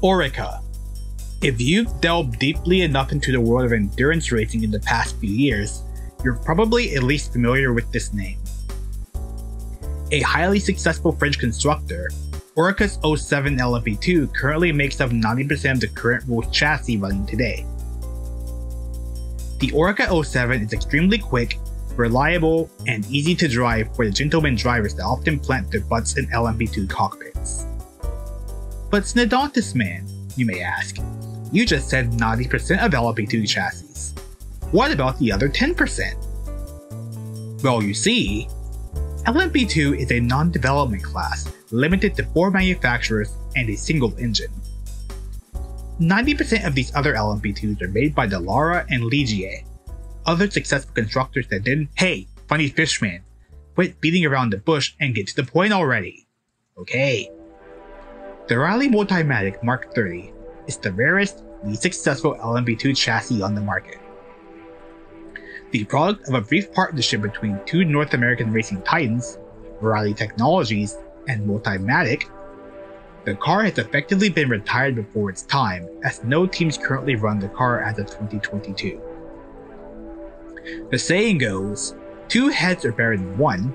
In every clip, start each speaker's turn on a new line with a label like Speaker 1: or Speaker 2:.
Speaker 1: Orica. If you've delved deeply enough into the world of endurance racing in the past few years, you're probably at least familiar with this name. A highly successful French constructor, Orica's 07 LMP2 currently makes up 90% of the current road chassis running today. The Orica 07 is extremely quick, reliable, and easy to drive for the gentleman drivers that often plant their butts in LMP2 cockpits. But Snedontis man, you may ask. You just said 90% of LMP2 chassis. What about the other 10%? Well, you see, LMP2 is a non-development class limited to 4 manufacturers and a single engine. 90% of these other LMP2s are made by Dallara and Ligier, other successful constructors that didn't, hey, funny fishman, quit beating around the bush and get to the point already. Okay. The Rally Multimatic Mk.30 is the rarest, least successful LMP2 chassis on the market. The product of a brief partnership between two North American racing titans, Rally Technologies and Multimatic, the car has effectively been retired before its time, as no teams currently run the car as of 2022. The saying goes, 2 heads are better than 1,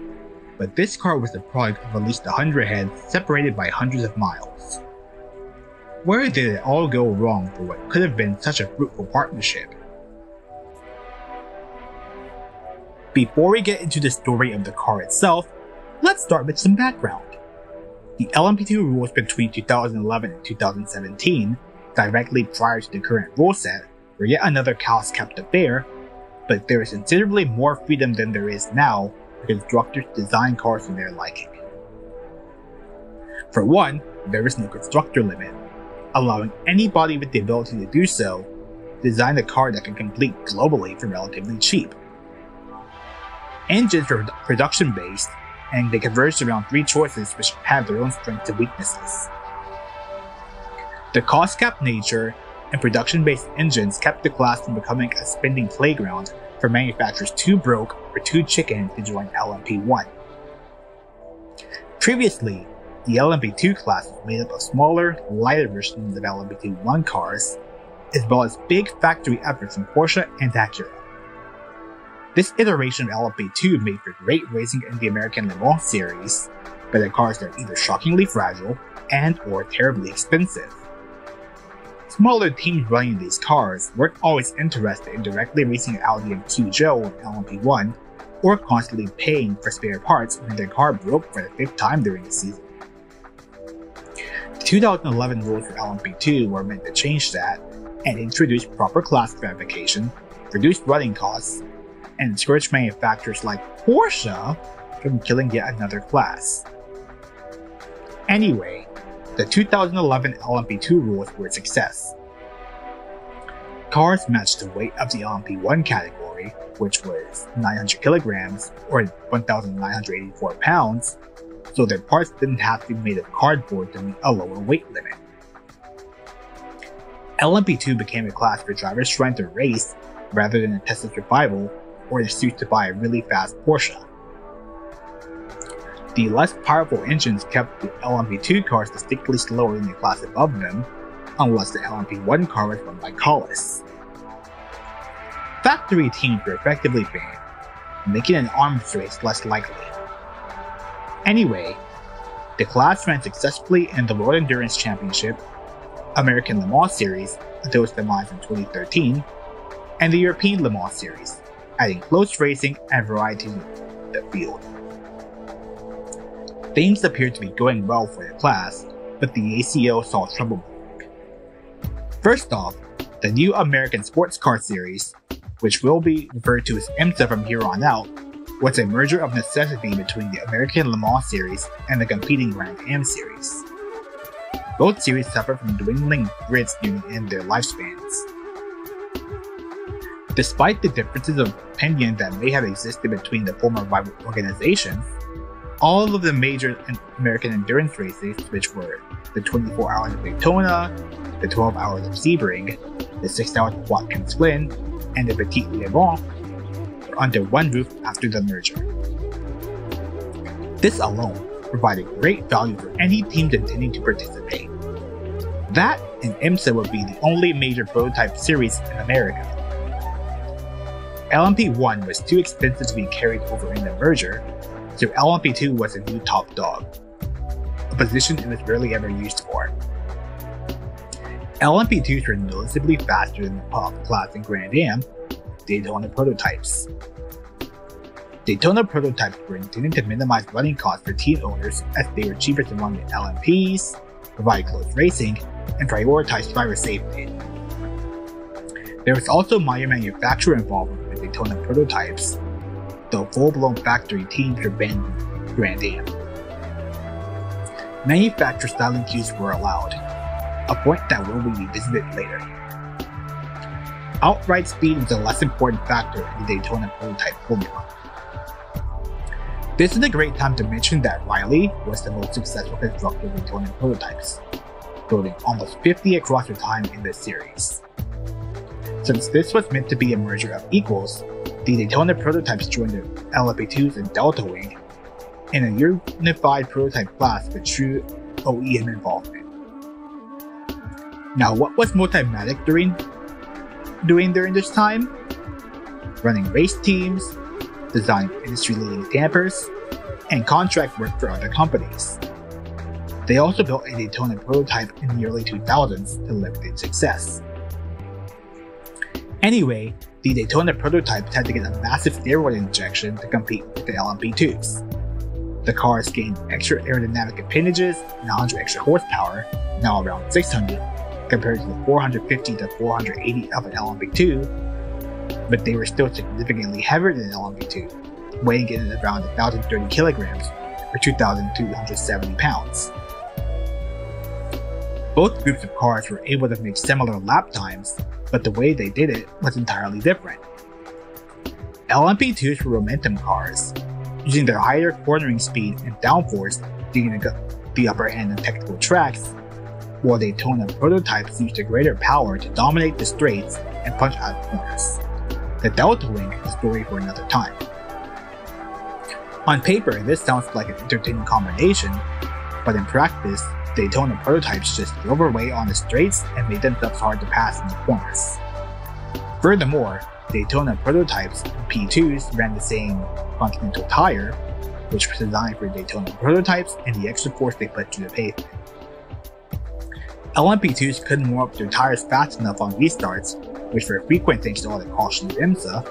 Speaker 1: but this car was the product of at least 100 heads separated by hundreds of miles. Where did it all go wrong for what could have been such a fruitful partnership? Before we get into the story of the car itself, let's start with some background. The LMP2 rules between 2011 and 2017, directly prior to the current rule set, were yet another cost-capped affair, but there is considerably more freedom than there is now for constructors to design cars to their liking. For one, there is no constructor limit, allowing anybody with the ability to do so to design a car that can complete globally for relatively cheap. Engines are production-based, and they converge around 3 choices which have their own strengths and weaknesses. The cost-capped nature and production-based engines kept the class from becoming a spending playground for manufacturers too broke or too chicken to join LMP1. Previously, the LMP2 class was made up of smaller, lighter versions of LMP2-1 cars, as well as big factory efforts from Porsche and Acura. This iteration of LMP2 made for great racing in the American Le Mans series, but the cars are either shockingly fragile and or terribly expensive. Smaller teams running these cars weren't always interested in directly racing Audi and Peugeot in LMP1, or constantly paying for spare parts when their car broke for the 5th time during the season. The 2011 rules for LMP2 were meant to change that and introduce proper class stratification, reduce running costs, and discourage manufacturers like Porsche from killing yet another class. Anyway, the 2011 LMP2 rules were a success. Cars matched the weight of the LMP1 category, which was 900 kilograms or 1,984 pounds, so their parts didn't have to be made of cardboard to meet a lower weight limit. LMP2 became a class for drivers trying to race rather than a test of survival or the suit to buy a really fast Porsche. The less powerful engines kept the LMP2 cars distinctly slower than the class above them, unless the LMP1 car was run by Collis. Factory teams were effectively banned, making an arms race less likely. Anyway, the class ran successfully in the World Endurance Championship, American Le Mans Series until its demise in 2013, and the European Le Mans Series, adding close racing and variety to the field. Things appeared to be going well for the class, but the ACO saw trouble. First off, the new American Sports Car Series, which will be referred to as IMSA from here on out, was a merger of necessity between the American Le Mans Series and the competing Grand Am Series. Both series suffered from dwindling grids near the end of their lifespans. Despite the differences of opinion that may have existed between the former rival organizations, all of the major American endurance races, which were the 24 Hours of Daytona, the 12 Hours of Sebring, the 6 Hours of Watkins Glen, and the Petit Le Mans, were under one roof after the merger. This alone provided great value for any teams intending to participate. That and IMSA would be the only major prototype series in America. LMP1 was too expensive to be carried over in the merger, so LMP2 was a new top dog, a position it was rarely ever used for. LMP2s were noticeably faster than the Pop Class and Grand Am Daytona prototypes. Daytona prototypes were intended to minimize running costs for team owners as they were cheaper to run than LMPs, provide close racing, and prioritize driver safety. There was also minor manufacturer involvement with Daytona prototypes, though full-blown factory teams were banned in Grand Am. Manufacturer styling cues were allowed, a point that will be revisited later. Outright speed was a less important factor in the Daytona prototype formula. This is a great time to mention that Riley was the most successful constructor of Daytona prototypes, building almost 50 across the time in this series. Since this was meant to be a merger of equals, the Daytona prototypes joined the LMP2's and Delta Wing in a unified prototype class with true OEM involvement. Now, what was Multimatic doing during this time? Running race teams, designing industry-leading dampers, and contract work for other companies. They also built a Daytona prototype in the early 2000s to limited success. Anyway, the Daytona prototypes had to get a massive steroid injection to compete with the LMP2's. The cars gained extra aerodynamic appendages and 100 extra horsepower, now around 600, compared to the 450 to 480 of an LMP2, but they were still significantly heavier than an LMP2, weighing in at around 1,030 kilograms or 2,270 pounds. Both groups of cars were able to make similar lap times, but the way they did it was entirely different. LMP2s were momentum cars, using their higher cornering speed and downforce to gain the upper hand in technical tracks, while Daytona prototypes used a greater power to dominate the straights and punch out of corners. The Delta Wing is a story for another time. On paper, this sounds like an entertaining combination, but in practice, Daytona prototypes just drove away on the straights and made themselves hard to pass in the corners. Furthermore, Daytona prototypes and P2s ran the same Continental tire, which was designed for Daytona prototypes and the extra force they put through the pavement. LMP2s couldn't warm up their tires fast enough on restarts, which were frequent thanks to all the caution of IMSA,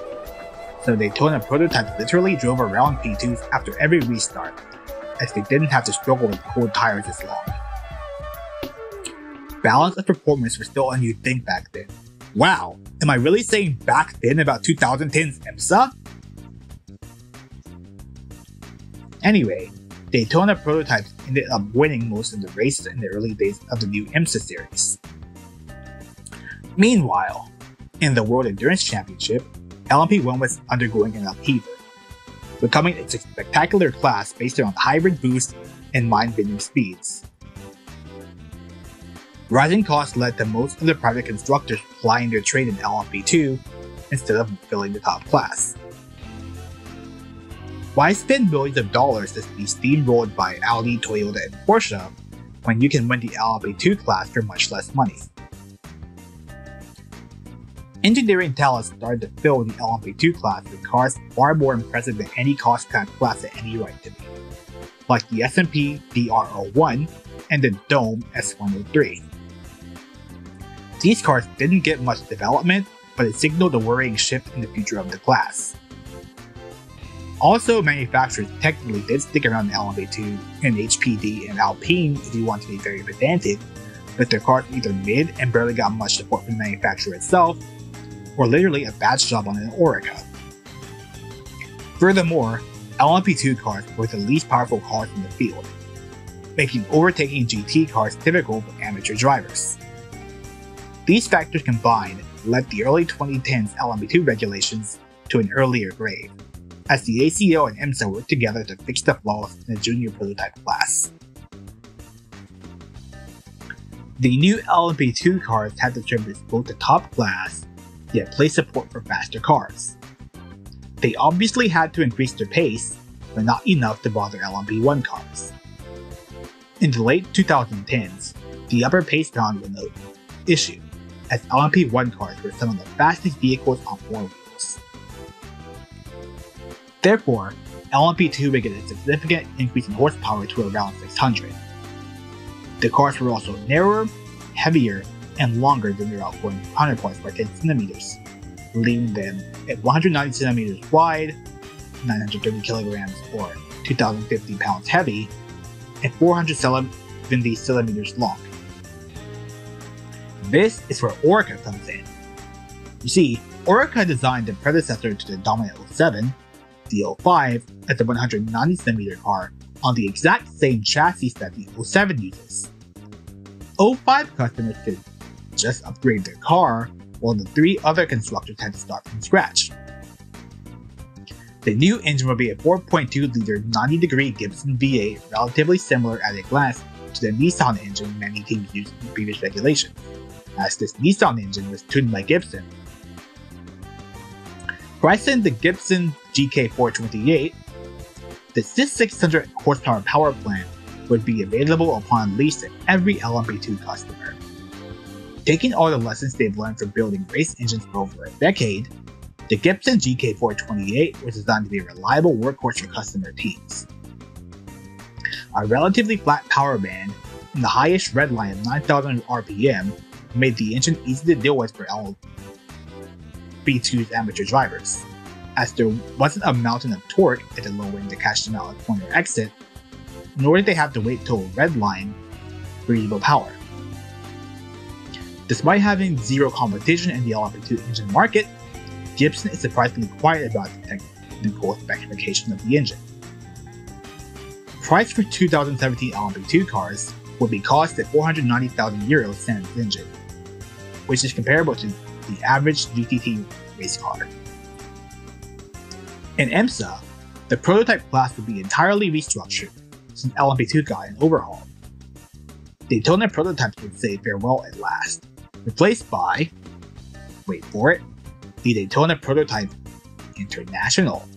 Speaker 1: so Daytona prototypes literally drove around P2s after every restart, as they didn't have to struggle with cold tires as long. Balance of performance was still a new thing back then. Wow, am I really saying back then about 2010's IMSA? Anyway, Daytona prototypes ended up winning most of the races in the early days of the new IMSA series. Meanwhile, in the World Endurance Championship, LMP1 was undergoing an upheaval, becoming a spectacular class based around hybrid boost and mind-bending speeds. Rising costs led to most of the private constructors plying their trade in LMP2 instead of filling the top class. Why spend millions of dollars to be steamrolled by Audi, Toyota, and Porsche when you can win the LMP2 class for much less money? Engineering talent started to fill the LMP2 class with cars far more impressive than any cost-cap class had any right to be, like the SMP DR01 and the Dome S103. These cars didn't get much development, but it signaled a worrying shift in the future of the class. Also, manufacturers technically did stick around the LMP2 and HPD and Alpine if you want to be very pedantic, but their cars were either mid and barely got much support from the manufacturer itself, or literally a bad job on an Orica. Furthermore, LMP2 cars were the least powerful cars in the field, making overtaking GT cars typical for amateur drivers. These factors combined led the early 2010s LMP2 regulations to an earlier grave, as the ACO and IMSA worked together to fix the flaws in the junior prototype class. The new LMP2 cars had to service both the top class, yet play support for faster cars. They obviously had to increase their pace, but not enough to bother LMP1 cars. In the late 2010s, The upper pace round will note issue, as LMP1 cars were some of the fastest vehicles on four wheels. Therefore, LMP2 would get a significant increase in horsepower to around 600. The cars were also narrower, heavier, and longer than their outgoing counterparts by 10 centimeters, leaving them at 190 centimeters wide, 930 kilograms or 2,050 pounds heavy, and 470 centimeters long. This is where Orica comes in. You see, Orica designed the predecessor to the dominant 07, the 05, as a 190 centimeter car on the exact same chassis that the 07 uses. 05 customers could just upgrade their car, while the three other constructors had to start from scratch. The new engine will be a 4.2-liter 90-degree Gibson V8, relatively similar at a glance to the Nissan engine many teams used in previous regulations, as this Nissan engine was tuned by Gibson. Priced in the Gibson GK428, the 600 horsepower power plant would be available upon lease to every LMP2 customer. Taking all the lessons they've learned from building race engines for over a decade, the Gibson GK428 was designed to be a reliable workhorse for customer teams. A relatively flat power band and the highest redline of 9,000 RPM made the engine easy to deal with for LMP2's amateur drivers, as there wasn't a mountain of torque at the low end to catch them out of corner exit, nor did they have to wait till a redline for reasonable power. Despite having zero competition in the LMP2 engine market, Gibson is surprisingly quiet about the technical specification of the engine. Price for 2017 LMP2 cars would be cost at €490,000 standard engine, which is comparable to the average GTT race car. In IMSA, the prototype class would be entirely restructured since LMP2 got an overhaul. Daytona prototypes would say farewell at last, replaced by, wait for it, the Daytona Prototype International.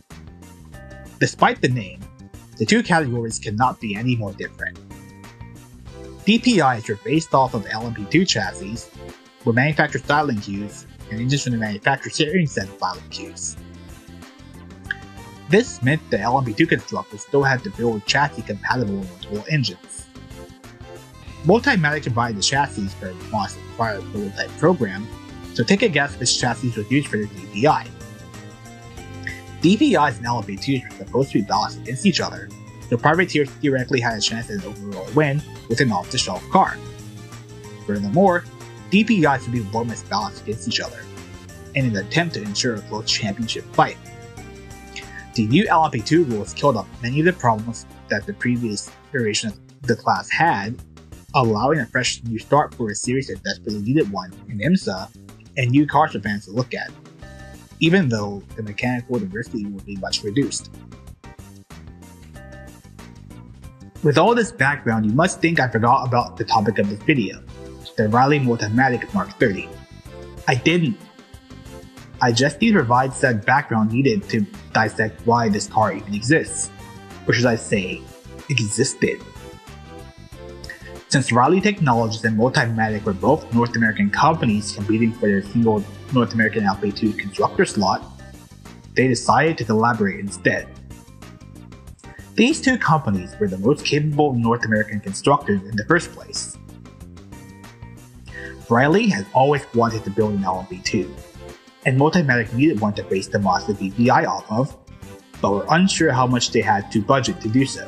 Speaker 1: Despite the name, the two categories cannot be any more different. DPIs are based off of LMP2 chassis, with manufacturer styling cues and engines from the manufacturer steering set styling cues. This meant the LMP2 constructors still had to build chassis compatible with multiple engines. Multimatic provided the chassis for Mazda's prior prototype program, so take a guess which chassis was used for the DPI. DPIs and LMP2s were supposed to be balanced against each other, so privateers theoretically had a chance at an overall win with an off-the-shelf car. Furthermore, DPIs would be more misbalanced against each other, in an attempt to ensure a close championship fight. The new LMP2 rules killed off many of the problems that the previous iteration of the class had, allowing a fresh new start for a series that desperately needed one in IMSA and new cars for fans to look at, even though the mechanical diversity would be much reduced. With all this background, you must think I forgot about the topic of this video, the Riley Multimatic Mk.30. I didn't. I just need to provide said background needed to dissect why this car even exists, or should I say, existed. Since Riley Technologies and Multimatic were both North American companies competing for their single North American LMP2 constructor slot, they decided to collaborate instead. These two companies were the most capable North American constructors in the first place. Riley has always wanted to build an LMP2, and Multimatic needed one to base the Mazda DPI off of, but were unsure how much they had to budget to do so.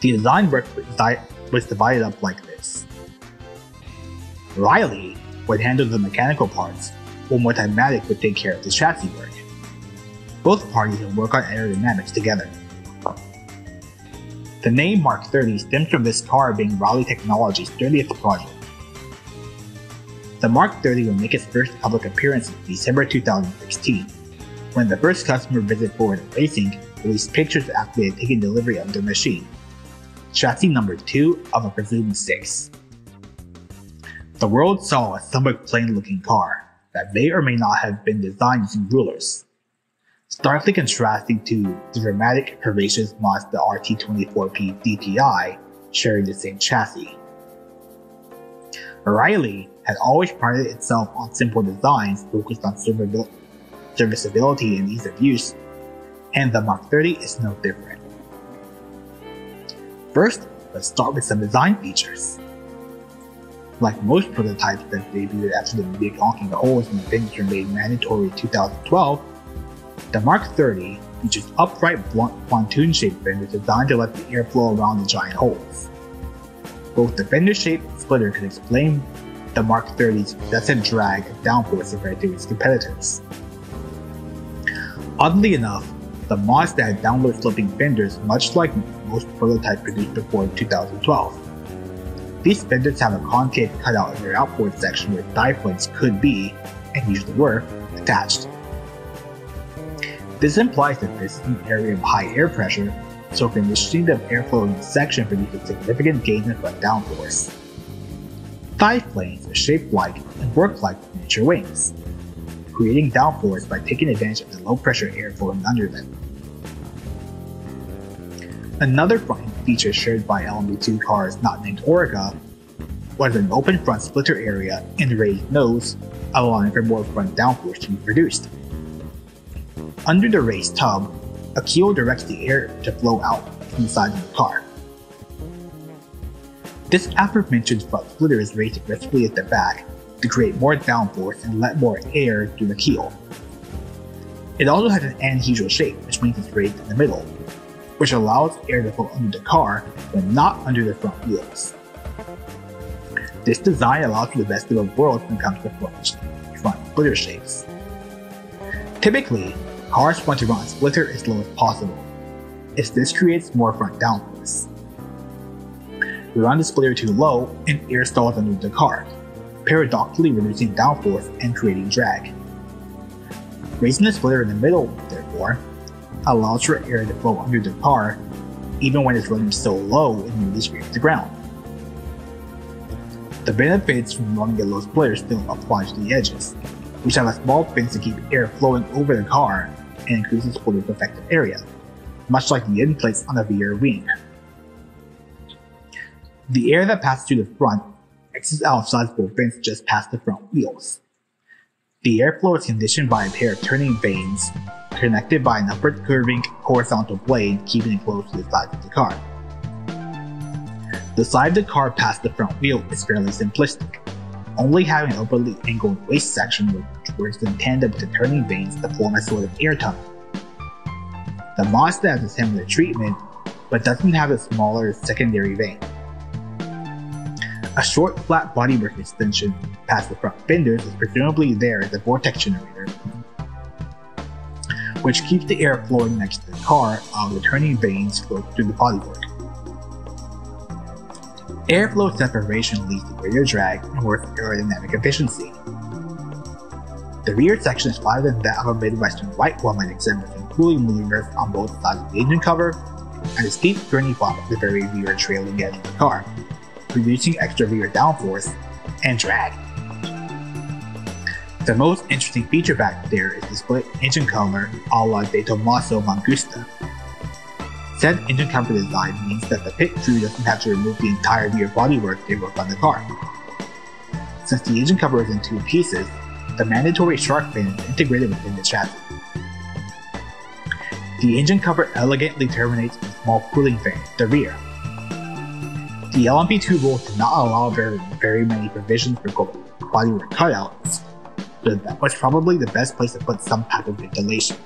Speaker 1: The design work was divided up like this. Riley would handle the mechanical parts, while Multimatic would take care of the chassis work. Both parties would work on aerodynamics together. The name Mk.30 stems from this car being Riley Technologies' 30th project. The Mk.30 would make its first public appearance in December 2016, when the first customer visit Ford Racing released pictures after they had taken delivery of their machine, chassis number 2 of a presumed 6. The world saw a somewhat plain-looking car that may or may not have been designed using rulers, starkly contrasting to the dramatic, curvaceous Mazda RT24P DPI sharing the same chassis, Riley had always prided itself on simple designs focused on serviceability and ease of use, and the Mk.30 is no different. First, let's start with some design features. Like most prototypes that debuted after the big honking holes in the fenders were made mandatory in 2012, the Mk.30 features upright blunt pontoon-shaped fenders designed to let the air flow around the giant holes. Both the fender-shaped splitter could explain the Mk.30's excessive drag and downforce compared to its competitors. Oddly enough, the Mazda had downward sloping fenders much like most prototypes produced before 2012. These fenders have a concave cutout in their outboard section where dive plates could be, and usually were, attached. This implies that this is an area of high air pressure, so conditioning the airflow in this section produces significant gain in front downforce. Dive planes are shaped like and work like miniature wings, creating downforce by taking advantage of the low pressure air flowing under them. Another front feature shared by LMP2 cars not named Ohira was an open front splitter area and raised nose, allowing for more front downforce to be produced. Under the raised tub, a keel directs the air to flow out from the sides of the car. This aforementioned front splitter is raised aggressively at the back to create more downforce and let more air through the keel. It also has an anhedral shape, which means it's raised in the middle, which allows air to flow under the car but not under the front wheels. This design allows for the best of both worlds when it comes to front splitter shapes. Typically, cars want to run a splitter as low as possible, as this creates more front downforce. We run the splitter too low and air stalls under the car, paradoxically reducing downforce and creating drag. Raising the splitter in the middle, therefore, allows for air to flow under the car even when it's running so low it nearly scrapes the ground. The benefits from running a low splitter still apply to the edges, which have a small fins to keep air flowing over the car and increase the splitter's effective area, much like the end plates on a rear wing. The air that passes through the front exits out of sizable vents just past the front wheels. The airflow is conditioned by a pair of turning vanes connected by an upward curving horizontal blade keeping it close to the side of the car. The side of the car past the front wheel is fairly simplistic, only having an upwardly angled waist section which works in tandem with the turning vanes to form a sort of air tunnel. The Mazda has a similar treatment, but doesn't have a smaller secondary vane. A short flat bodywork extension past the front fenders is presumably there as a vortex generator, which keeps the air flowing next to the car while the turning vanes flow through the bodywork. Airflow separation leads to greater drag and worse aerodynamic efficiency. The rear section is wider than that of a Midwestern white woman exhibiting cooling maneuvers on both sides of the engine cover, and a steep gurney flop at the very rear trailing edge of the car, producing extra rear downforce and drag. The most interesting feature back there is the split engine cover a la De Tomaso Mangusta. Said engine cover design means that the pit crew doesn't have to remove the entire rear bodywork they work on the car. Since the engine cover is in two pieces, the mandatory shark fin is integrated within the chassis. The engine cover elegantly terminates in a small cooling fan at the rear. The LMP2 rules did not allow very many provisions for bodywork cutouts, but that was probably the best place to put some type of ventilation.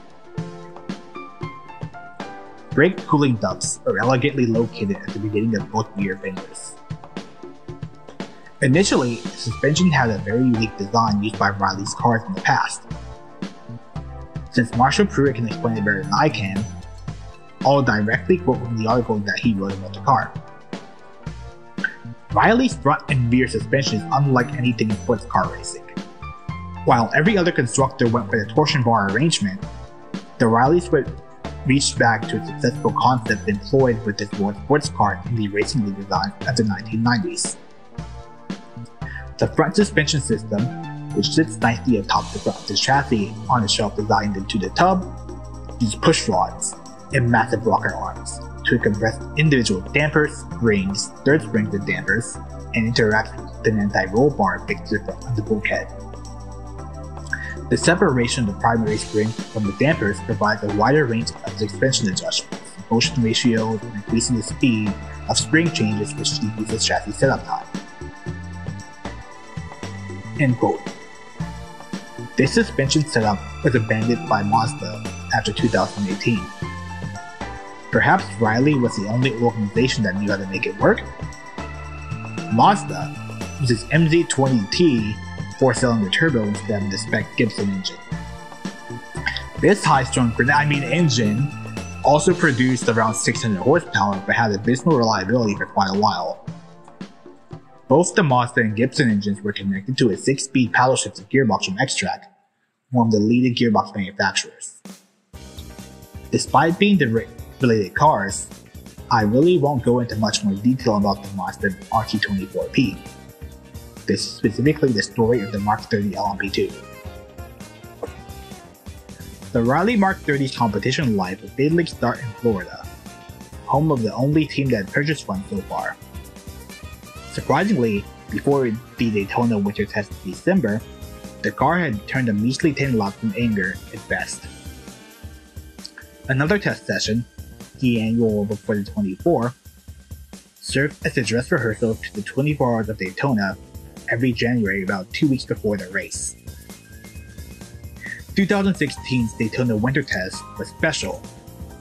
Speaker 1: Brake cooling ducts are elegantly located at the beginning of both rear fenders. Initially, the suspension had a very unique design used by Riley's cars in the past. Since Marshall Pruett can explain it better than I can, I'll directly quote from the article that he wrote about the car. Riley's front and rear suspension is unlike anything in sports car racing. While every other constructor went for the torsion bar arrangement, the Riley's reached back to a successful concept employed with this world sports car in the racing league design of the 1990s. The front suspension system, which sits nicely atop the front of the chassis on a shelf designed into the tub, uses push rods and massive rocker arms to compress individual dampers, springs, third springs and dampers, and interacts with an anti-roll bar fixture on the bulkhead. The separation of the primary springs from the dampers provides a wider range of suspension adjustments, motion ratios, and increasing the speed of spring changes which decreases chassis setup time. End quote. This suspension setup was abandoned by Mazda after 2018. Perhaps Riley was the only organization that knew how to make it work? Mazda uses Mk.30 4-cylinder turbo instead of the spec Gibson engine. This high-strung engine also produced around 600 horsepower but had abysmal reliability for quite a while. Both the Mazda and Gibson engines were connected to a 6-speed paddle-shifted gearbox from X-Track, one of the leading gearbox manufacturers. Despite being related cars, I really won't go into much more detail about the Mazda RT24P. This is specifically the story of the Mk.30 LMP2. The Riley Mk.30's competition life would fatally start in Florida, home of the only team that had purchased one so far. Surprisingly, before the Daytona winter test in December, the car had turned a measly 10 laps in anger at best. Another test session, the annual before the 24, served as a dress rehearsal to the 24 Hours of Daytona every January about 2 weeks before the race. 2016's Daytona winter test was special,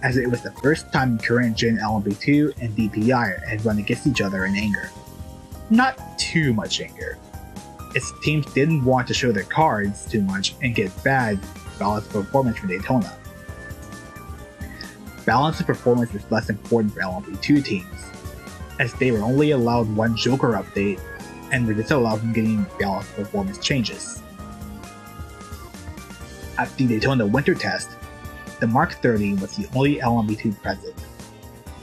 Speaker 1: as it was the first time current gen LMP2 and DPI had run against each other in anger. Not too much anger, its teams didn't want to show their cards too much and get bad balance of performance for Daytona. Balance of performance was less important for LMP2 teams, as they were only allowed one Joker update and were disallowed from getting balance of performance changes. At the Daytona winter test, the Mk.30 was the only LMP2 present,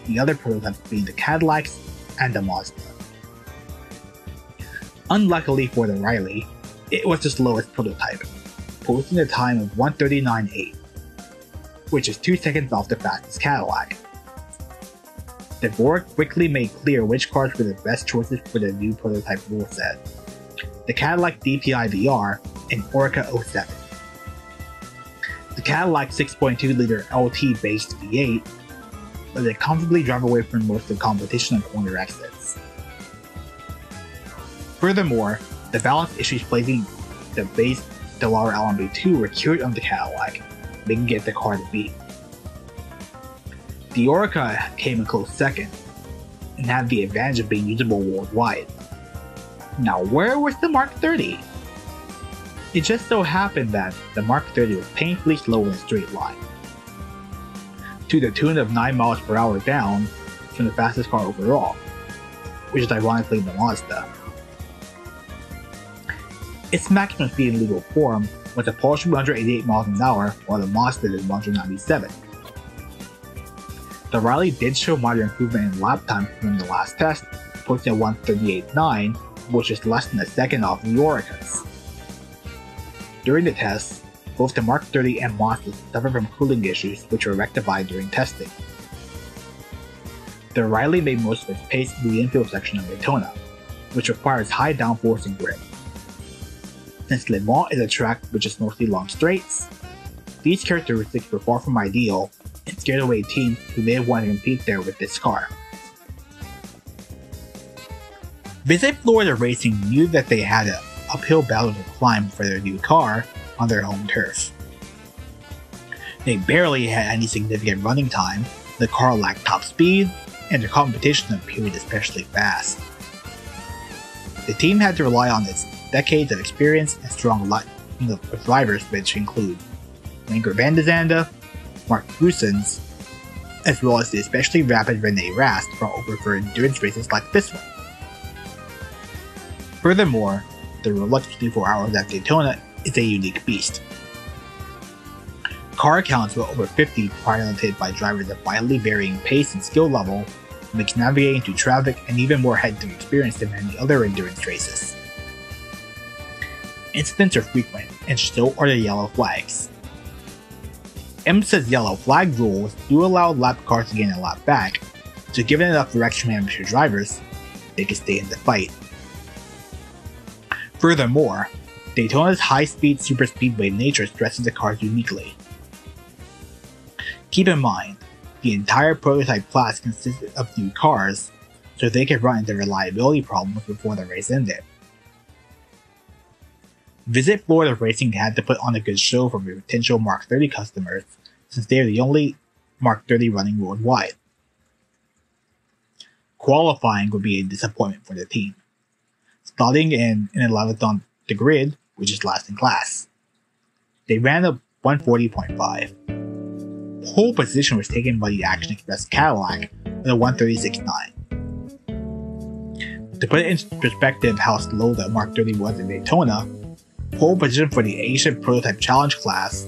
Speaker 1: the other prototypes being the Cadillacs and the Mazda. Unluckily for the Riley, it was the slowest prototype, posting a time of 1:39.8, which is 2 seconds off the fastest Cadillac. The board quickly made clear which cars were the best choices for the new prototype rule set: the Cadillac DPI VR and Oreca 07. The Cadillac 6.2-liter LT-based V8 let it comfortably drive away from most of the competition on corner exits. Furthermore, the balance issues plaguing the base Dallara LMP2 were cured on the Cadillac, making it the car to beat. The Oreca came in close second, and had the advantage of being usable worldwide. Now where was the Mk.30? It just so happened that the Mk.30 was painfully slow in a straight line, to the tune of 9 miles per hour down from the fastest car overall, which is ironically the Mazda. Its maximum speed in legal form was a Porsche 188 miles an hour, while the Mazda did 197. The Riley did show minor improvement in lap time from the last test, posting a 1:38.9, which is less than a second off the Oreca's. During the test, both the Mk.30 and Mazda suffered from cooling issues, which were rectified during testing. The Riley made most of its pace in the infield section of Daytona, which requires high downforce and grip. Since Le Mans is a track which is mostly long straights, these characteristics were far from ideal and scared away teams who may have wanted to compete there with this car. Visit Florida Racing knew that they had an uphill battle to climb for their new car on their home turf. They barely had any significant running time, the car lacked top speed, and the competition appeared especially fast. The team had to rely on its decades of experience and strong lineup of drivers, which include Langer van de Zande, Mark Goossens, as well as the especially rapid Rene Rast brought over for endurance races like this one. Furthermore, the Rolex 24 Hours at Daytona is a unique beast. Car counts were over 50 piloted by drivers of widely varying pace and skill level, makes navigating through traffic and even more head-to experience than many other endurance races. Incidents are frequent, and so are the yellow flags. IMSA's yellow flag rules do allow lap cars to gain a lap back, so given enough direction from amateur drivers, they could stay in the fight. Furthermore, Daytona's high-speed superspeedway nature stresses the cars uniquely. Keep in mind, the entire prototype class consisted of new cars, so they could run into reliability problems before the race ended. Visit Florida Racing had to put on a good show for potential Mk.30 customers, since they are the only Mk.30 running worldwide. Qualifying would be a disappointment for the team, starting in 11th on the grid, which is last in class. They ran a 140.5. Pole position was taken by the Action Express Cadillac with a 136.9. To put it into perspective how slow the Mk.30 was in Daytona, pole position for the Asian Prototype Challenge class,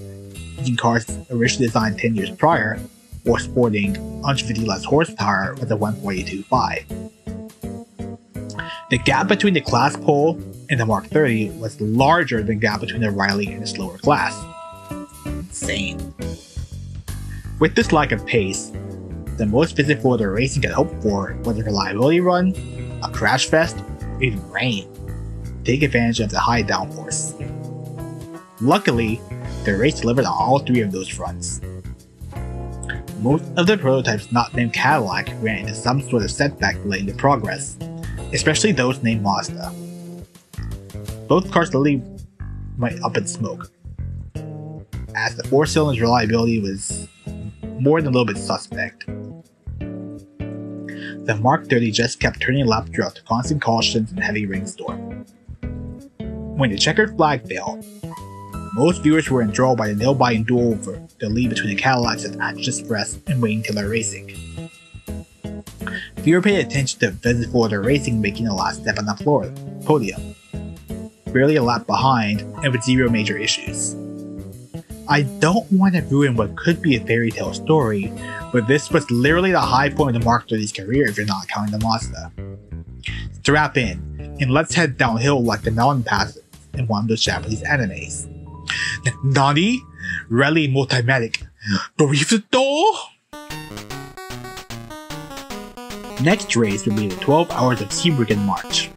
Speaker 1: using cars originally designed 10 years prior, or sporting 150 less horsepower with a 142.5. The gap between the class pole and the Mk.30 was larger than the gap between the Riley and the slower class. Insane. With this lack of pace, the most Visit Florida Racing could hope for was a reliability run, a crash fest, or even rain. Take advantage of the high downforce. Luckily, the race delivered on all three of those fronts. Most of the prototypes not named Cadillac ran into some sort of setback delaying their progress, especially those named Mazda. Both cars literally went up in smoke, as the 4-cylinder's reliability was more than a little bit suspect. The Mk.30 just kept turning left throughout the constant cautions and heavy rainstorm. When the checkered flag failed, most viewers were enthralled by the nail-biting duel over the lead between the Cadillacs at Action Express and Wayne Taylor Racing. Viewer paid attention to Visit Florida Racing making the last step on the podium, barely a lap behind and with zero major issues. I don't want to ruin what could be a fairy tale story, but this was literally the high point of the Mk.30's career if you're not counting the Mazda. Strap in, and let's head downhill like the mountain passes in one of those Japanese animes. Nani? Rally Multimatic Motorsports? Next race will be the 12 Hours of Sebring in March.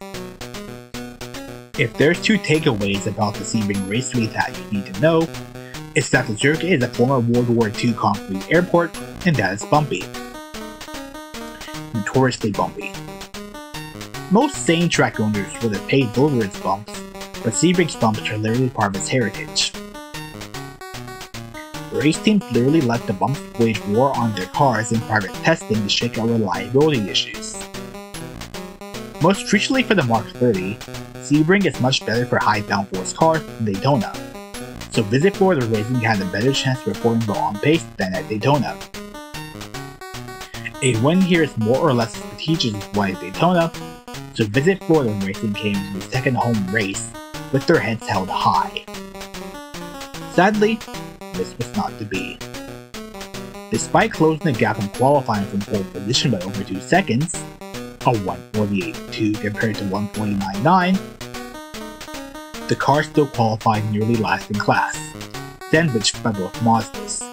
Speaker 1: If there's two takeaways about the Sebring Raceway that you need to know, it's that the circuit is a former World War II concrete airport, and that it's bumpy. Notoriously bumpy. Most sane track owners would have paved over its bumps, but Sebring's bumps are literally part of its heritage. Race teams literally let the bumps wage war on their cars in private testing to shake out reliability issues. Most crucially for the Mk.30, Sebring is much better for high downforce cars than Daytona, so Visit Florida Racing had a better chance of reporting well on pace than at Daytona. A win here is more or less strategic as why at Daytona, so Visit Florida Racing came to the second home race with their heads held high. Sadly, this was not to be. Despite closing the gap in qualifying from pole position by over 2 seconds, a 148.2 compared to 149.9, the car still qualified nearly last in class, sandwiched by both Mazdas.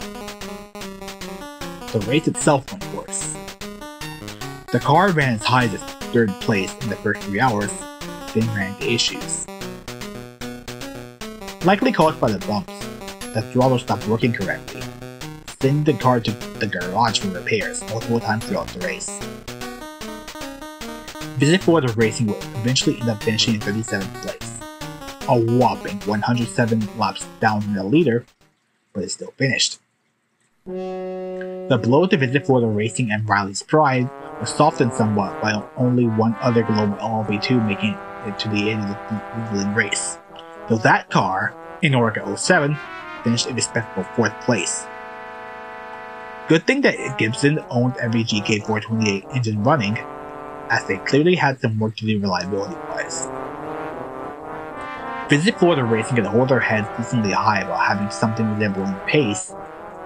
Speaker 1: The race itself went worse. The car ran as high as 3rd place in the first 3 hours, then ran into issues. Likely caused by the bumps, the throttle stopped working correctly, sending the car to the garage for repairs multiple times throughout the race. Visit Florida Racing would eventually end up finishing in 37th place, a whopping 107 laps down from the leader, but it still finished. The blow to Visit Florida Racing and Riley's pride was softened somewhat by only one other global LMP2 making it to the end of the grueling race, though that car, in Orca 07, finished a respectable 4th place. Good thing that Gibson owned every GK428 engine running, as they clearly had some work to do reliability-wise. Visit Florida Racing could hold their heads decently high about having something resembling pace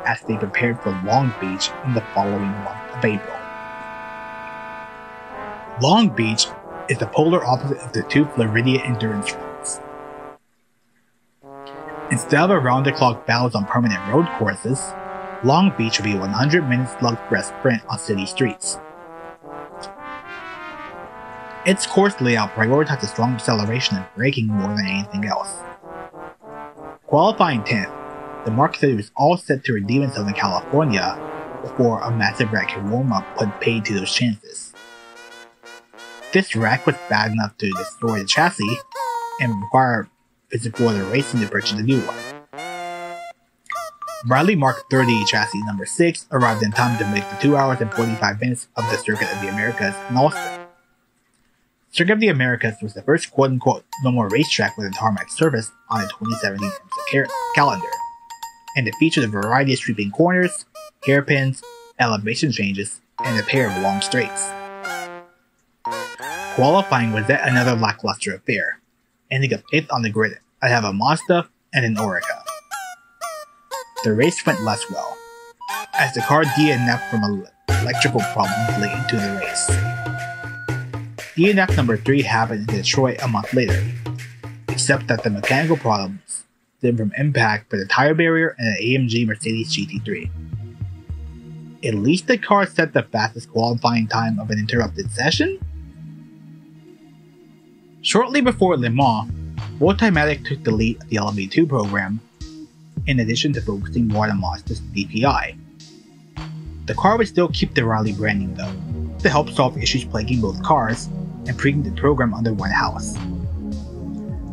Speaker 1: as they prepared for Long Beach in the following month of April. Long Beach is the polar opposite of the two Floridia endurance roads. Instead of around-the-clock battles on permanent road courses, Long Beach will be a 100-minute slugfest sprint on city streets. Its course layout prioritized strong acceleration and braking more than anything else. Qualifying 10th, the Mark 30 was all set to redeem itself in California before a massive wreck warm-up put paid to those chances. This wreck was bad enough to destroy the chassis and require physical racing to purchase a new one. Riley Mark 30 chassis number 6 arrived in time to make the 2 hours and 45 minutes of the Circuit of the Americas in Austin. Circuit of the Americas was the first quote-unquote normal racetrack with a tarmac surface on the 2017 IMSA calendar, and it featured a variety of sweeping corners, hairpins, elevation changes, and a pair of long straights. Qualifying was yet another lackluster affair, ending up 8th on the grid ahead of a Mazda and an Ohira. The race went less well, as the car DNF'd from electrical problems late into the race. DNF number 3 happened in Detroit a month later, except that the mechanical problems stemmed from impact for the tire barrier and an AMG Mercedes GT3. At least the car set the fastest qualifying time of an interrupted session? Shortly before Le Mans, Multimatic took the lead of the LMP2 program, in addition to focusing more on Mazda's DPI. The car would still keep the Riley branding though, to help solve issues plaguing both cars and bringing the program under one house.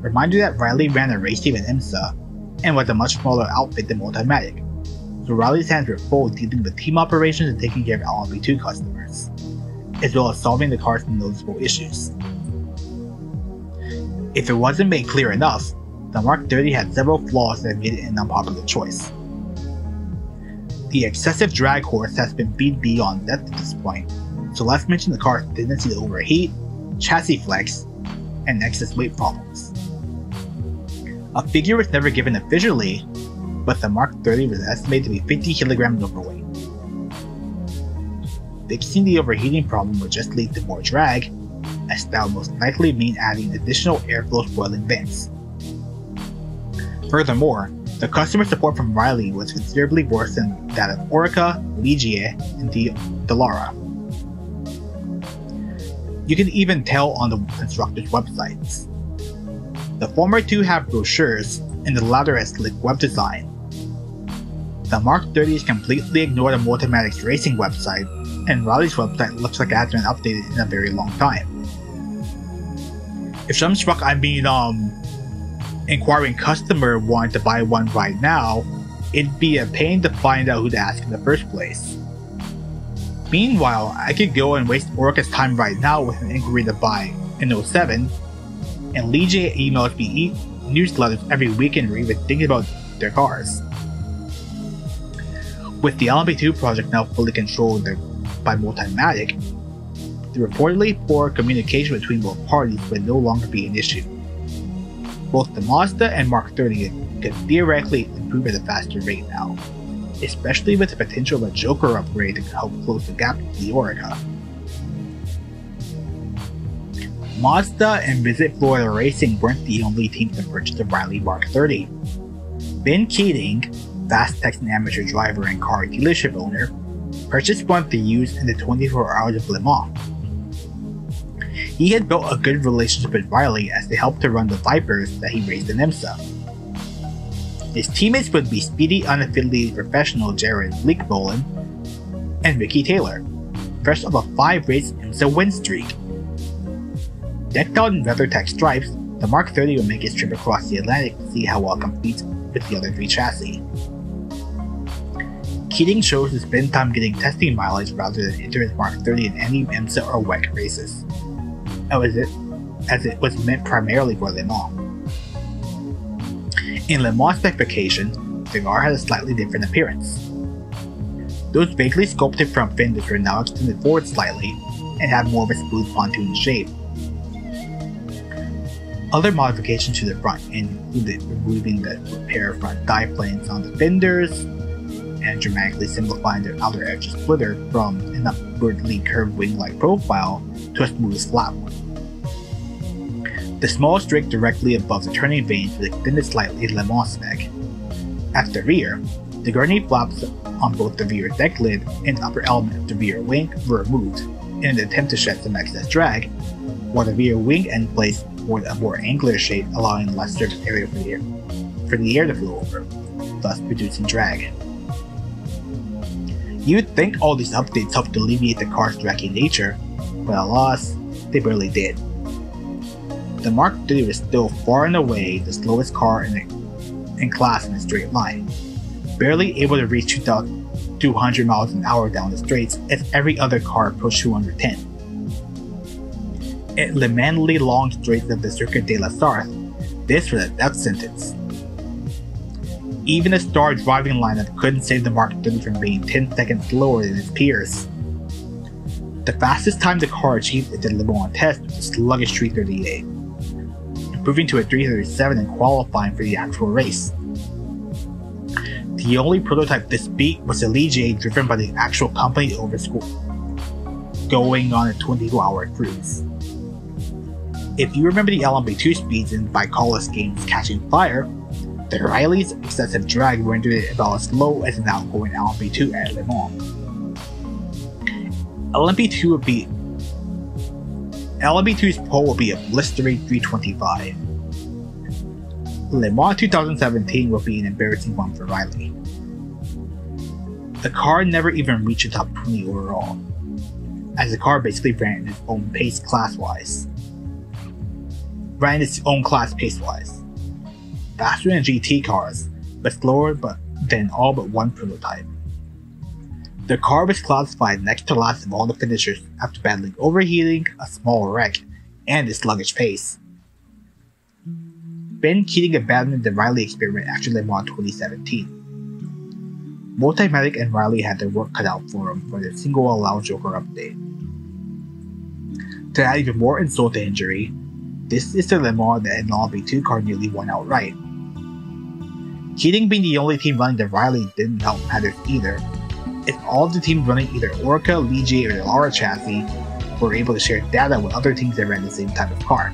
Speaker 1: Reminder that Riley ran a race team at IMSA and was a much smaller outfit than Multimatic, so Riley's hands were full dealing with team operations and taking care of LMP2 customers, as well as solving the car's noticeable issues. If it wasn't made clear enough, the Mark 30 had several flaws that made it an unpopular choice. The excessive drag horse has been beat beyond death at this point, so let's mention the car's tendency to overheat, chassis flex, and excess weight problems. A figure was never given officially, but the Mark 30 was estimated to be 50 kilograms overweight. Fixing the overheating problem would just lead to more drag, as that would most likely mean adding additional airflow spoiling vents. Furthermore, the customer support from Riley was considerably worse than that of Orica, Ligier, and Dallara. You can even tell on the constructors' websites. The former two have brochures, and the latter has slick web design. The Mark 30 is completely ignored on Multimatic's racing website, and Riley's website looks like it hasn't been updated in a very long time. If some truck inquiring customer wanted to buy one right now, it'd be a pain to find out who to ask in the first place. Meanwhile, I could go and waste Orica's time right now with an inquiry to buy an 07, and Ligier emails me newsletters every weekend or even thinking about their cars. With the LMP2 project now fully controlled by Multimatic, the reportedly poor communication between both parties would no longer be an issue. Both the Mazda and Mark 30 could theoretically improve at a faster rate now, especially with the potential of a Joker upgrade to help close the gap to the Orica. Mazda and Visit Florida Racing weren't the only teams to purchase the Riley Mark 30. Ben Keating, Fast Texan amateur driver and car dealership owner, purchased one to use in the 24 Hours of Le Mans. He had built a good relationship with Riley as they helped to run the Vipers that he raced in IMSA. His teammates would be speedy unaffiliated professional Jared Leekbolin and Ricky Taylor, fresh off a 5-race IMSA win streak. Decked out in WeatherTech stripes, the Mark 30 would make its trip across the Atlantic to see how well it competes with the other 3 chassis. Keating chose to spend time getting testing mileage rather than enter his Mark 30 in any IMSA or WEC races, as it was meant primarily for Le Mans. In Le Mans specification, the car had a slightly different appearance. Those vaguely sculpted front fenders were now extended forward slightly and had more of a smooth pontoon shape. Other modifications to the front included removing the pair of front die planes on the fenders and dramatically simplifying the outer edge splitter from an upwardly curved wing-like profile to a smooth flat one. The small strake directly above the turning vanes was extended slightly in Le Mans spec. At the rear, the gurney flaps on both the rear deck lid and upper element of the rear wing were removed in an attempt to shed some excess drag, while the rear wing end plates were a more angular shape, allowing less surface area for the air to flow over, thus reducing drag. You'd think all these updates helped alleviate the car's draggy nature, but alas, they barely did. The Mk.30 was still far and away the slowest car in class in a straight line, barely able to reach 200 miles an hour down the straights as every other car approached 210. At the manly long straights of the Circuit de la Sarthe, this was a death sentence. Even a star driving lineup couldn't save the Mk.30 from being 10 seconds slower than its peers. The fastest time the car achieved at the Le Mans test was a sluggish 338, improving to a 337 in qualifying for the actual race. The only prototype this beat was the Ligier driven by the actual company overscore, going on a 22-hour cruise. If you remember the LMP2 speeds in Vicalis games Catching Fire, the Riley's excessive drag rendered it about as slow as an outgoing LMP2 at Le Mans. LMP2's pole will be a blistering 325. Le Mans 2017 will be an embarrassing one for Riley. The car never even reached the top 20 overall, as the car basically ran in its own pace class-wise. Pace-wise. Faster than GT cars, but slower than all but one prototype. The car was classified next to last of all the finishers after battling overheating, a small wreck, and a sluggish pace. Ben Keating abandoned the Riley experiment after Le Mans 2017. Multimatic and Riley had their work cut out for them for their single allowed Joker update. To add even more insult to injury, this is the Le Mans that an LMP2 car nearly won outright. Keating being the only team running the Riley didn't help matters either, if all of the teams running either Orca, Ligier, or the Lara chassis were able to share data with other teams that ran the same type of car.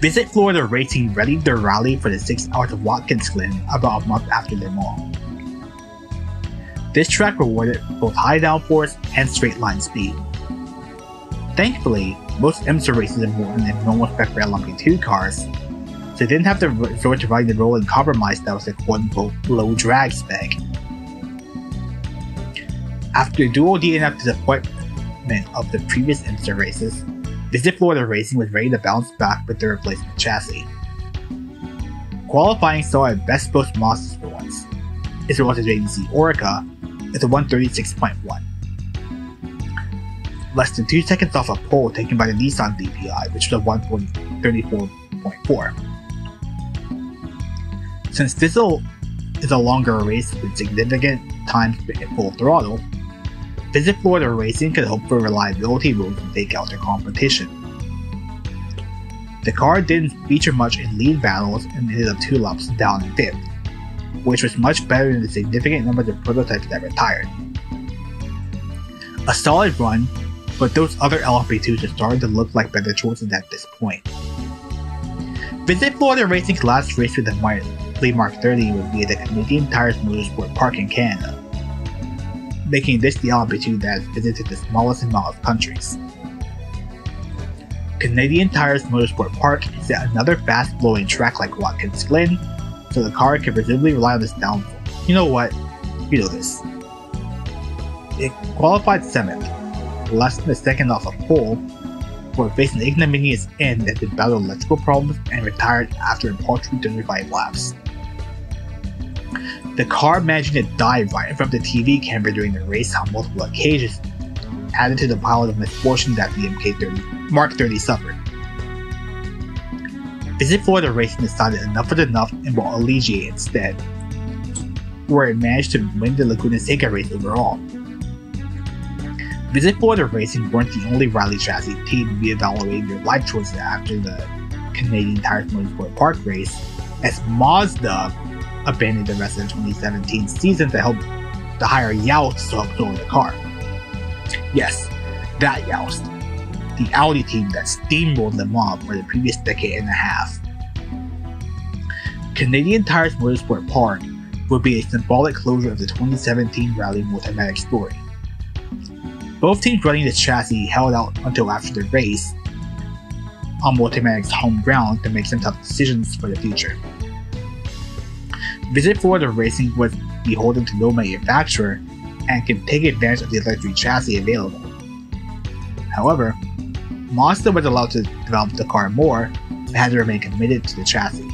Speaker 1: Visit Florida Racing readied their rally for the 6 hours of Watkins Glen about a month after Le Mans. This track rewarded both high downforce and straight line speed. Thankfully, most IMSA races are more in normal spec for LMP2 cars, so they didn't have to resort to riding the rolling compromise that was a quote-unquote low drag spec. After the dual DNF disappointment of the previous IMSA races, Visit Florida Racing was ready to bounce back with their replacement chassis. Qualifying saw at best both Mazdas for once. Its relative agency Orica is a 136.1. Less than 2 seconds off a pole taken by the Nissan DPI, which was a 134.4. Since this is a longer race with significant time spent at full throttle, Visit Florida Racing could hope for reliability rules to take out their competition. The car didn't feature much in lead battles and ended up 2 laps down in 5th, which was much better than the significant numbers of prototypes that retired. A solid run, but those other LMP2s are starting to look like better choices at this point. Visit Florida Racing's last race with the Mk.30 would be at the Canadian Tires Motorsport Park in Canada, making this the LMP2 that has visited the smallest amount of countries. Canadian Tires Motorsport Park is at another fast-flowing track like Watkins Glen, so the car can presumably rely on this downforce. You know what? You know this. It qualified 7th, less than a second off a pole, but faced an ignominious end as it battled electrical problems and retired after a paltry 35 laps. The car managing to dive right in front of the TV camera during the race on multiple occasions added to the pile of misfortune that the Mk.30 suffered. Visit Florida Racing decided enough was enough and bought a Ligier instead, where it managed to win the Laguna Seca race overall. Visit Florida Racing weren't the only Riley chassis team to be evaluating their life choices after the Canadian Tires Motorsport Park race, as Mazda abandoned the rest of the 2017 season to hire Youst to help control the car. Yes, that Youst, the Audi team that steamrolled Le Mans for the previous decade and a half. Canadian Tires Motorsport Park would be a symbolic closure of the 2017 Rally Multimatic story. Both teams running this chassis held out until after the race on Multimatic's home ground to make some tough decisions for the future. Visit Florida Racing was beholden to no manufacturer and could take advantage of the electric chassis available. However, Mazda was allowed to develop the car more but had to remain committed to the chassis.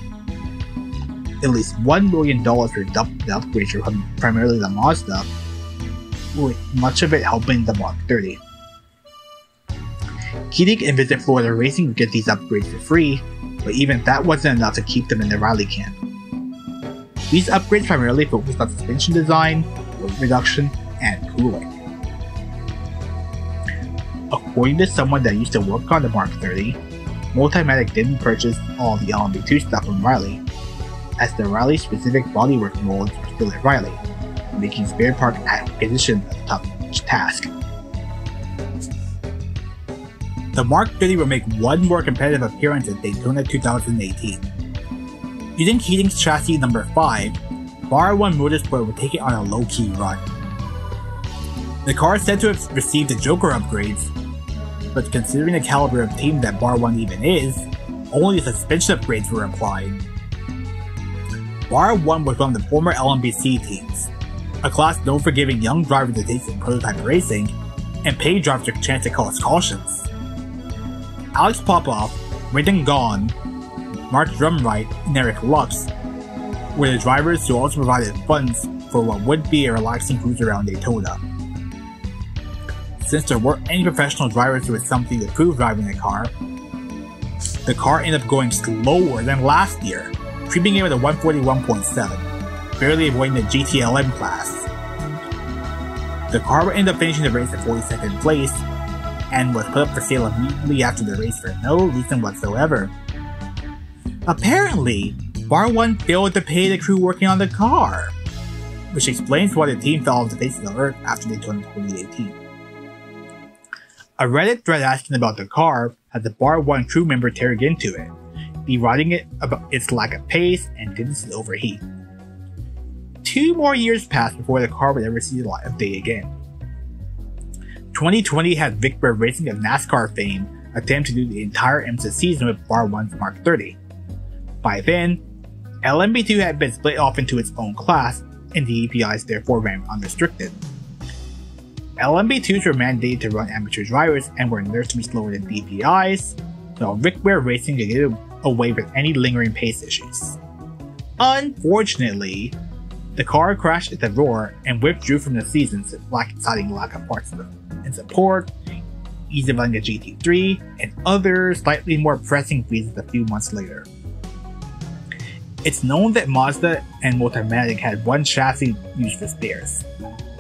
Speaker 1: At least $1 million were dumped in the upgrades from primarily the Mazda, with much of it helping the Mk.30. Keating and Visit Florida Racing would get these upgrades for free, but even that wasn't enough to keep them in the rally camp. These upgrades primarily focused on suspension design, weight reduction, and cooling. According to someone that used to work on the Mk.30, Multimatic didn't purchase all the LMP2 stuff from Riley, as the Riley-specific bodywork molds were still at Riley, making spare part acquisition a tough task. The Mk.30 will make one more competitive appearance at Daytona 2018. Using Keating's chassis number 5, Bar 1 Motorsport will take it on a low-key run. The car is said to have received the Joker upgrades, but considering the caliber of team that Bar 1 even is, only the suspension upgrades were applied. Bar 1 was one of the former LMBC teams, a class known for giving young drivers a taste of prototype racing and paid drivers a chance to cause cautions. Alex Popoff, Brendan Gaughan, Mark Drumright, and Eric Lux were the drivers who also provided funds for what would be a relaxing cruise around Daytona. Since there weren't any professional drivers with something to prove driving the car ended up going slower than last year, creeping in with a 141.7, barely avoiding the GTLM class. The car would end up finishing the race at 42nd place, and was put up for sale immediately after the race for no reason whatsoever. Apparently, Bar 1 failed to pay the crew working on the car, which explains why the team fell off the face of the earth after Daytona 2018. A Reddit thread asking about the car had the Bar 1 crew member tearing into it, deriding it about its lack of pace and tendency to overheat. 2 more years passed before the car would ever see the light of day again. 2020 had Vic Berg Racing of NASCAR fame attempt to do the entire IMSA season with Bar 1's Mk.30. By then, LMP2 had been split off into its own class, and the EPIs therefore ran unrestricted. LMP2s were mandated to run amateur drivers and were nerfed to be slower than DPIs, while Vic Berg Racing could get away with any lingering pace issues. Unfortunately, the car crashed at the Roar and withdrew from the season, citing lack of parts and support, ease of running a GT3, and other slightly more pressing reasons a few months later. It's known that Mazda and Multimatic had one chassis used for spares.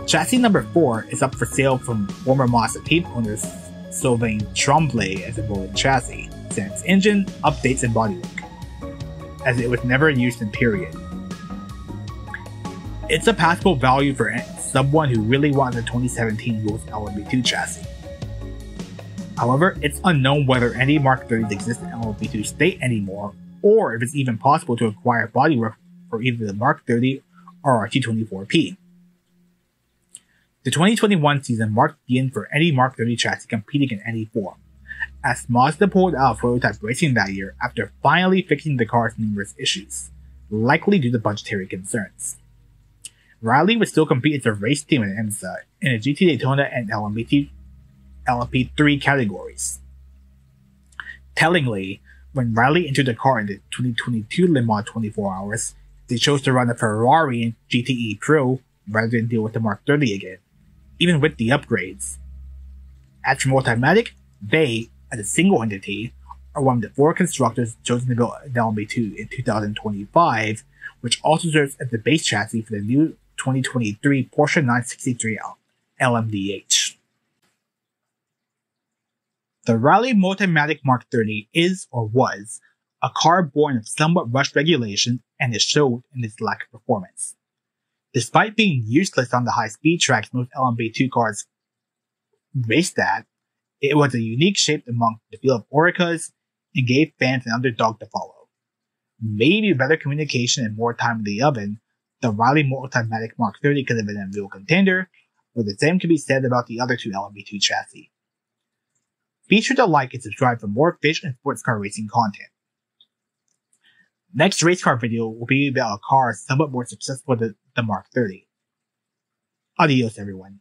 Speaker 1: Chassis number 4 is up for sale from former Mazda team owners Sylvain Tremblay as a rolling chassis, sans engine, updates, and bodywork, as it was never used in period. It's a passable value for someone who really wanted the 2017 Rules LMP2 chassis. However, it's unknown whether any Mk.30s exist in LMP2 state anymore, or if it's even possible to acquire bodywork for either the Mk.30 or RT24P. The 2021 season marked the end for any Mk.30 chassis competing in any form, as Mazda pulled out of prototype racing that year after finally fixing the car's numerous issues, likely due to budgetary concerns. Riley would still compete as a race team in IMSA in the GT Daytona and LMP3 categories. Tellingly, when Riley entered the car in the 2022 Le Mans 24 Hours, they chose to run a Ferrari in GTE Pro rather than deal with the Mk.30 again, even with the upgrades. As for Multimatic, they, as a single entity, are one of the 4 constructors chosen to build an LMP2 in 2025, which also serves as the base chassis for the new 2023 Porsche 963 LMDH. The Riley Multimatic Mk.30 is, or was, a car born of somewhat rushed regulation and is showed in its lack of performance. Despite being useless on the high-speed tracks most LMP2 cars raced at, it was a unique shape among the field of Oricas and gave fans an underdog to follow. Maybe with better communication and more time in the oven, the Riley Multimatic Mk.30 could have been a real contender, though the same can be said about the other two LMP2 chassis. Be sure to like and subscribe for more fish and sports car racing content. Next race car video will be about a car somewhat more successful than the Mk.30. Adios everyone.